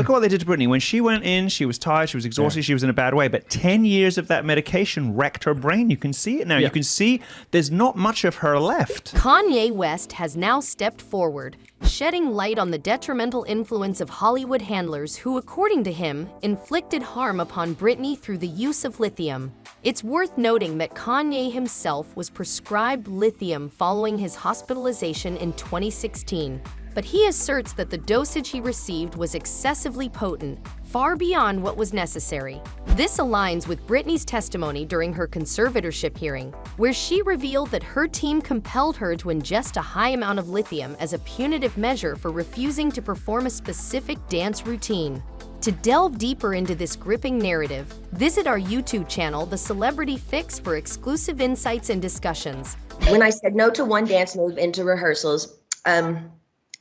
Look at what they did to Britney. When she went in, she was tired, she was exhausted, she was in a bad way. But 10 years of that medication wrecked her brain. You can see it now. You can see there's not much of her left. Kanye West has now stepped forward, shedding light on the detrimental influence of Hollywood handlers who, according to him, inflicted harm upon Britney through the use of lithium. It's worth noting that Kanye himself was prescribed lithium following his hospitalization in 2016. But he asserts that the dosage he received was excessively potent, far beyond what was necessary. This aligns with Britney's testimony during her conservatorship hearing, where she revealed that her team compelled her to ingest a high amount of lithium as a punitive measure for refusing to perform a specific dance routine. To delve deeper into this gripping narrative, visit our YouTube channel, The Celebrity Fix, for exclusive insights and discussions. When I said no to one dance move into rehearsals,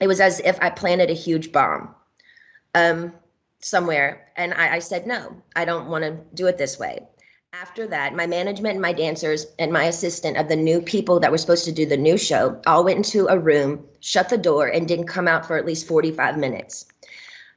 it was as if I planted a huge bomb somewhere. And I said, no, I don't want to do it this way. After that, my management and my dancers and my assistant of the new people that were supposed to do the new show all went into a room, shut the door, and didn't come out for at least 45 minutes.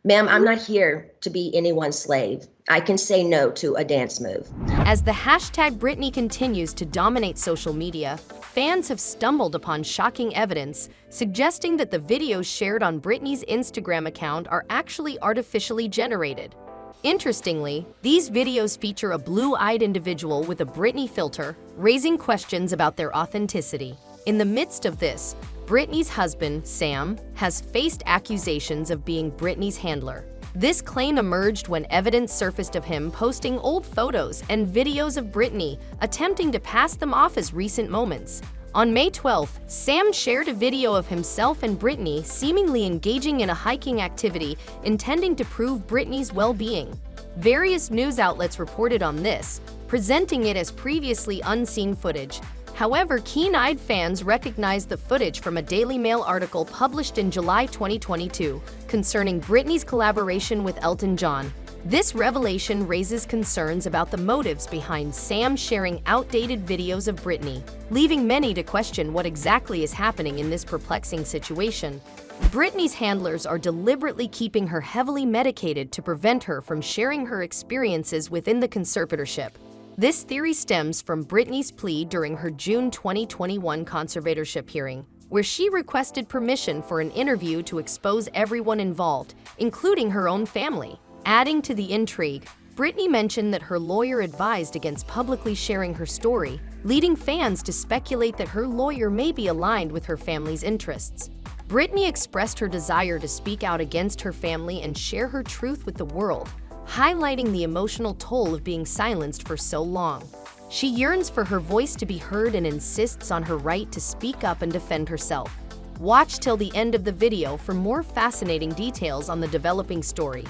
Ma'am, I'm not here to be anyone's slave. I can say no to a dance move. As the hashtag Britney continues to dominate social media, fans have stumbled upon shocking evidence suggesting that the videos shared on Britney's Instagram account are actually artificially generated. Interestingly, these videos feature a blue-eyed individual with a Britney filter, raising questions about their authenticity. In the midst of this, Britney's husband, Sam, has faced accusations of being Britney's handler. This claim emerged when evidence surfaced of him posting old photos and videos of Britney, attempting to pass them off as recent moments. On May 12th, Sam shared a video of himself and Britney seemingly engaging in a hiking activity, intending to prove Britney's well-being. Various news outlets reported on this, presenting it as previously unseen footage. However, keen-eyed fans recognized the footage from a Daily Mail article published in July 2022 concerning Britney's collaboration with Elton John. This revelation raises concerns about the motives behind Sam sharing outdated videos of Britney, leaving many to question what exactly is happening in this perplexing situation. Britney's handlers are deliberately keeping her heavily medicated to prevent her from sharing her experiences within the conservatorship. This theory stems from Britney's plea during her June 2021 conservatorship hearing, where she requested permission for an interview to expose everyone involved, including her own family. Adding to the intrigue, Britney mentioned that her lawyer advised against publicly sharing her story, leading fans to speculate that her lawyer may be aligned with her family's interests. Britney expressed her desire to speak out against her family and share her truth with the world, highlighting the emotional toll of being silenced for so long. She yearns for her voice to be heard and insists on her right to speak up and defend herself. Watch till the end of the video for more fascinating details on the developing story.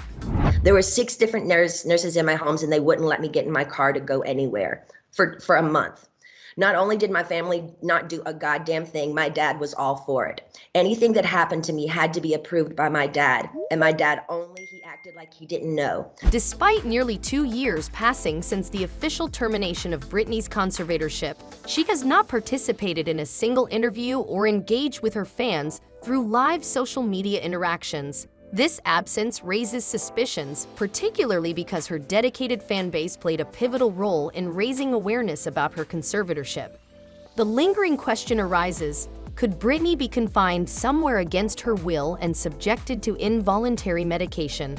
There were 6 different nurses in my homes, and they wouldn't let me get in my car to go anywhere for a month. Not only did my family not do a goddamn thing, my dad was all for it. Anything that happened to me had to be approved by my dad, and my dad only, he acted like he didn't know. Despite nearly 2 years passing since the official termination of Britney's conservatorship, she has not participated in a single interview or engaged with her fans through live social media interactions. This absence raises suspicions, particularly because her dedicated fan base played a pivotal role in raising awareness about her conservatorship. The lingering question arises, could Britney be confined somewhere against her will and subjected to involuntary medication?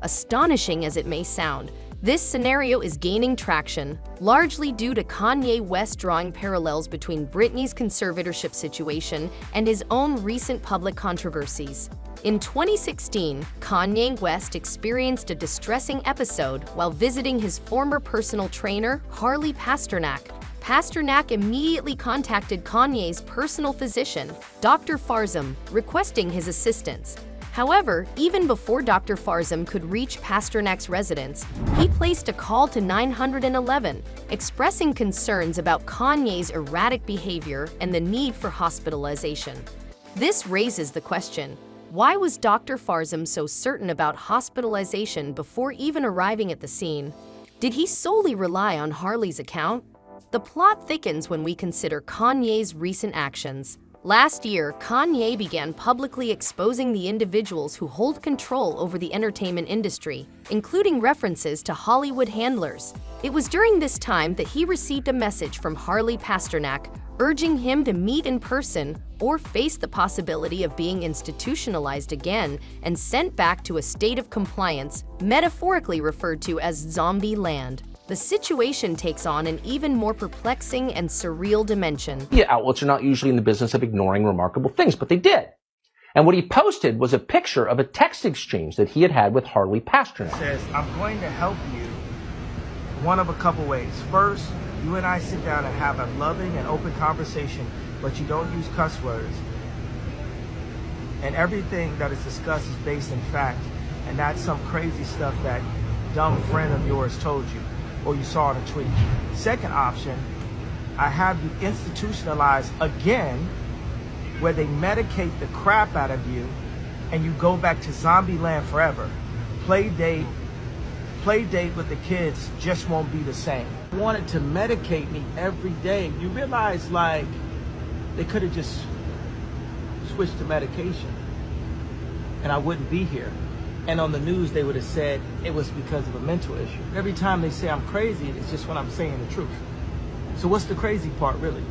Astonishing as it may sound, this scenario is gaining traction, largely due to Kanye West drawing parallels between Britney's conservatorship situation and his own recent public controversies. In 2016, Kanye West experienced a distressing episode while visiting his former personal trainer, Harley Pasternak. Pasternak immediately contacted Kanye's personal physician, Dr. Farzam, requesting his assistance. However, even before Dr. Farzam could reach Pasternak's residence, he placed a call to 911, expressing concerns about Kanye's erratic behavior and the need for hospitalization. This raises the question, why was Dr. Farzam so certain about hospitalization before even arriving at the scene? Did he solely rely on Harley's account? The plot thickens when we consider Kanye's recent actions. Last year, Kanye began publicly exposing the individuals who hold control over the entertainment industry, including references to Hollywood handlers. It was during this time that he received a message from Harley Pasternak urging him to meet in person or face the possibility of being institutionalized again and sent back to a state of compliance, metaphorically referred to as zombie land. The situation takes on an even more perplexing and surreal dimension. Media outlets are not usually in the business of ignoring remarkable things, but they did. And what he posted was a picture of a text exchange that he had had with Harley Pasternak. It says, I'm going to help you one of a couple ways. First, you and I sit down and have a loving and open conversation, but you don't use cuss words. And everything that is discussed is based in fact, and that's some crazy stuff that dumb friend of yours told you, or you saw in a tweet. Second option, I have you institutionalized again, where they medicate the crap out of you, and you go back to zombie land forever. Play date with the kids just won't be the same. Wanted to medicate me every day. You realize, like, they could have just switched to medication and I wouldn't be here. And on the news, they would have said it was because of a mental issue. Every time they say I'm crazy, it's just when I'm saying the truth. So what's the crazy part, really?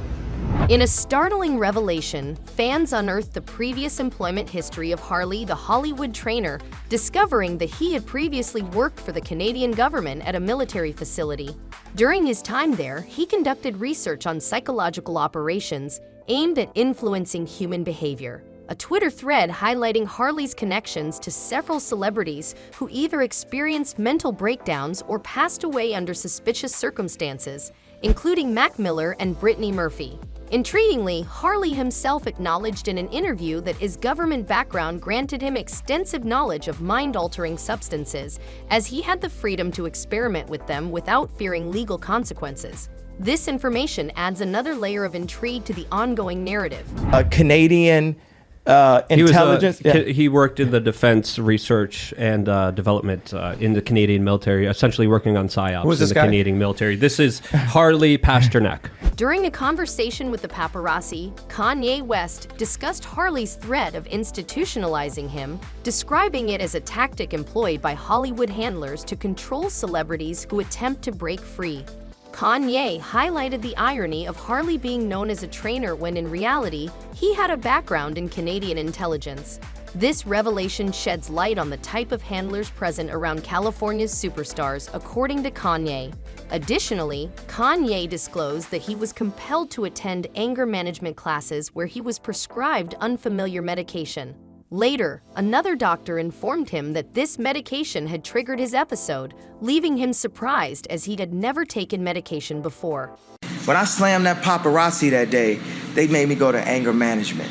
In a startling revelation, fans unearthed the previous employment history of Harley, the Hollywood trainer, discovering that he had previously worked for the Canadian government at a military facility. During his time there, he conducted research on psychological operations aimed at influencing human behavior. A Twitter thread highlighting Harley's connections to several celebrities who either experienced mental breakdowns or passed away under suspicious circumstances, including Mac Miller and Britney Murphy. Intriguingly, Harley himself acknowledged in an interview that his government background granted him extensive knowledge of mind-altering substances, as he had the freedom to experiment with them without fearing legal consequences. This information adds another layer of intrigue to the ongoing narrative. Canadian intelligence. He worked in the defense research and development in the Canadian military, essentially working on psyops in the Canadian military. This is Harley Pasternak. During a conversation with the paparazzi, Kanye West discussed Harley's threat of institutionalizing him, describing it as a tactic employed by Hollywood handlers to control celebrities who attempt to break free. Kanye highlighted the irony of Harley being known as a trainer when in reality, he had a background in Canadian intelligence. This revelation sheds light on the type of handlers present around California's superstars, according to Kanye. Additionally, Kanye disclosed that he was compelled to attend anger management classes where he was prescribed unfamiliar medication. Later, another doctor informed him that this medication had triggered his episode, leaving him surprised as he had never taken medication before. When I slammed that paparazzi that day, they made me go to anger management.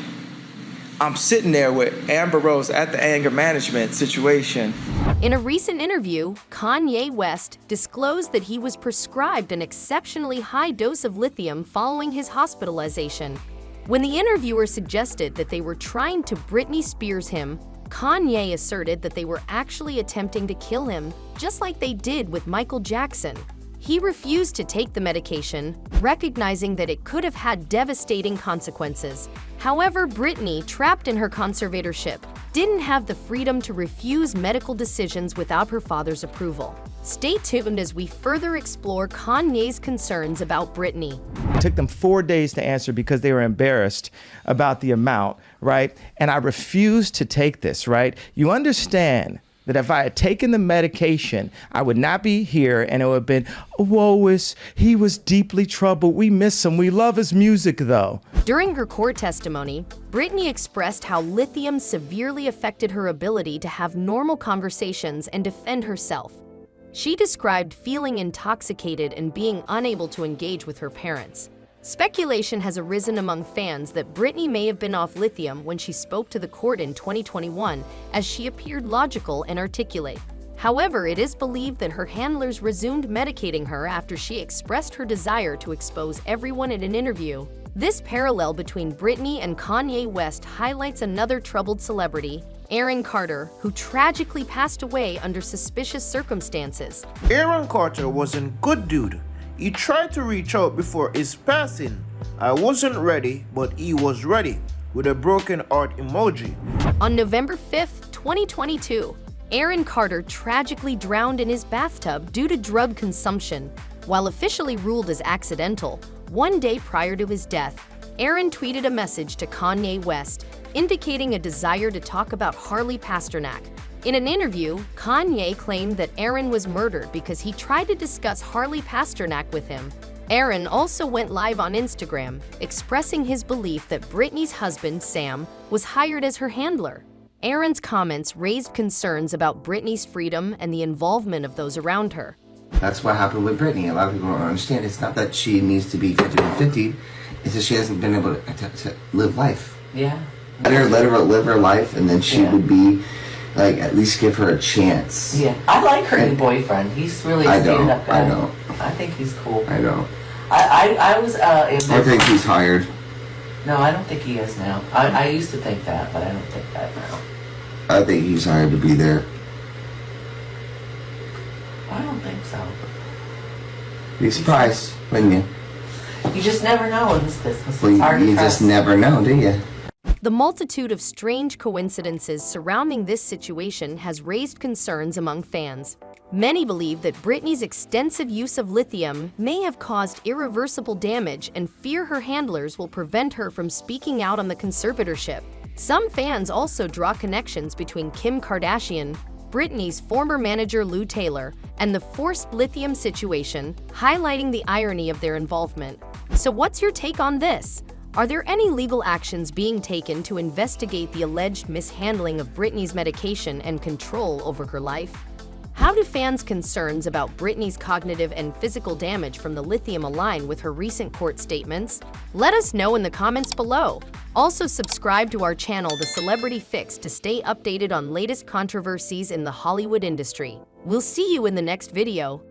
I'm sitting there with Amber Rose at the anger management situation. In a recent interview, Kanye West disclosed that he was prescribed an exceptionally high dose of lithium following his hospitalization. When the interviewer suggested that they were trying to Britney Spears him, Kanye asserted that they were actually attempting to kill him, just like they did with Michael Jackson. He refused to take the medication, recognizing that it could have had devastating consequences. However, Britney, trapped in her conservatorship, didn't have the freedom to refuse medical decisions without her father's approval. Stay tuned as we further explore Kanye's concerns about Britney. It took them 4 days to answer because they were embarrassed about the amount, right? And I refused to take this, right? You understand that if I had taken the medication, I would not be here and it would have been, he was deeply troubled. We miss him. We love his music, though. During her court testimony, Britney expressed how lithium severely affected her ability to have normal conversations and defend herself. She described feeling intoxicated and being unable to engage with her parents. Speculation has arisen among fans that Britney may have been off lithium when she spoke to the court in 2021, as she appeared logical and articulate. However, it is believed that her handlers resumed medicating her after she expressed her desire to expose everyone in an interview. This parallel between Britney and Kanye West highlights another troubled celebrity, Aaron Carter, who tragically passed away under suspicious circumstances. Aaron Carter was a good dude. He tried to reach out before his passing. I wasn't ready, but he was ready. with a broken heart emoji. On November 5th, 2022, Aaron Carter tragically drowned in his bathtub due to drug consumption. While officially ruled as accidental, one day prior to his death, Aaron tweeted a message to Kanye West, indicating a desire to talk about Harley Pasternak. In an interview, Kanye claimed that Aaron was murdered because he tried to discuss Harley Pasternak with him. Aaron also went live on Instagram, expressing his belief that Britney's husband, Sam, was hired as her handler. Aaron's comments raised concerns about Britney's freedom and the involvement of those around her. That's what happened with Britney. A lot of people don't understand. It's not that she needs to be 50-50. It's that she hasn't been able to live life. Yeah. Let her live her life, and then she would be, like, at least give her a chance. Yeah. I like her new boyfriend. He's really a stand-up guy. I know. I think he's cool. I know. I was I think he's hired. No, I don't think he is now. I used to think that, but I don't think that now. I think he's hired to be there. I don't think so. Be surprised, wouldn't you? You just never know in this business. Well, it's hard you to just trust. never know, do you? The multitude of strange coincidences surrounding this situation has raised concerns among fans. Many believe that Britney's extensive use of lithium may have caused irreversible damage and fear her handlers will prevent her from speaking out on the conservatorship. Some fans also draw connections between Kim Kardashian, Britney's former manager Lou Taylor, and the forced lithium situation, highlighting the irony of their involvement. So what's your take on this? Are there any legal actions being taken to investigate the alleged mishandling of Britney's medication and control over her life? How do fans' concerns about Britney's cognitive and physical damage from the lithium align with her recent court statements? Let us know in the comments below. Also subscribe to our channel, The Celebrity Fix, to stay updated on latest controversies in the Hollywood industry. We'll see you in the next video.